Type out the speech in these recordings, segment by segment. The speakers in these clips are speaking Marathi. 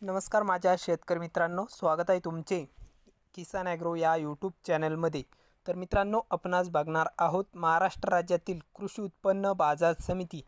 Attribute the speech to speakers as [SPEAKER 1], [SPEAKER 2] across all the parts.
[SPEAKER 1] नमस्कार माझ्या शेतकरी मित्रांनो, स्वागत आहे तुमचे किसान ॲग्रो या यूट्यूब चॅनलमध्ये। तर मित्रांनो, आपण आज बघणार आहोत महाराष्ट्र राज्यातील कृषी उत्पन्न बाजार समिती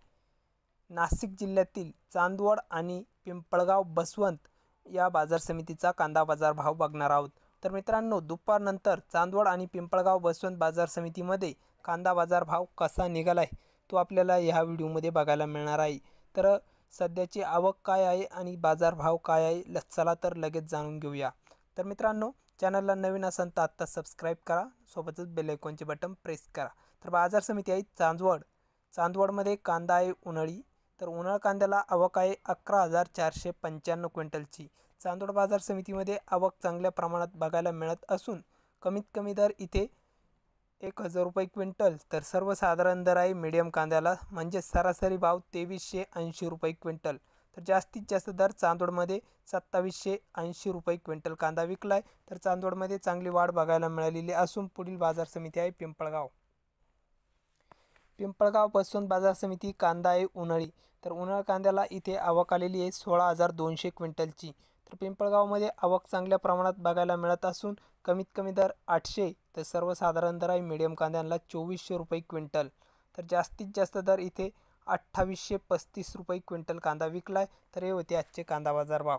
[SPEAKER 1] नाशिक जिल्ह्यातील चांदवड आणि पिंपळगाव बसवंत या बाजार समितीचा कांदा बाजार भाव बघणार आहोत। तर मित्रांनो, दुपारनंतर चांदवड आणि पिंपळगाव बसवंत बाजार समितीमध्ये कांदा बाजार भाव कसा निघाला आहे तो आपल्याला ह्या व्हिडिओमध्ये बघायला मिळणार आहे। तर सध्याची आवक काय आहे आणि बाजार भाव काय आहे, चला तर लगेच जाणून घेऊया। तर मित्रांनो, चॅनलला नवीन असाल तर आत्ता सबस्क्राईब करा, सोबतच बेल आयकॉनचे बटन प्रेस करा। तर बाजार समिती आहे चांदवडमध्ये कांदा आहे उन्हाळी। तर उन्हाळ कांद्याला आवक आहे 11,495 क्विंटलची। चांदवड बाजार समितीमध्ये आवक चांगल्या प्रमाणात बघायला मिळत असून कमीत कमी दर इथे 1,000 रुपये क्विंटल, तर सर्वसाधारण दर आहे मीडियम कांद्याला म्हणजे सरासरी भाव 2,380 रुपये क्विंटल। तर जास्तीत जास्त दर चांदवडमध्ये 2,780 रुपये क्विंटल कांदा विकलाय। तर चांदवडमध्ये चांगली वाढ बघायला मिळालेली असून पुढील बाजार समिती आहे पिंपळगाव बसवंत बाजार समिती कांदा आहे उन्हाळी। तर उन्हाळ कांद्याला इथे आवक आलेली आहे 16,200 क्विंटलची। तर पिंपळगावमध्ये आवक चांगल्या प्रमाणात बघायला मिळत असून कमीत कमी दर 800, तर सर्वसाधारण दर आहे मीडियम कांद्याला 2,400 रुपये क्विंटल। तर जास्तीत जास्त दर इथे 2,835 रुपये क्विंटल कांदा विकलाय। तर हे होते आजचे कांदा बाजार भाव।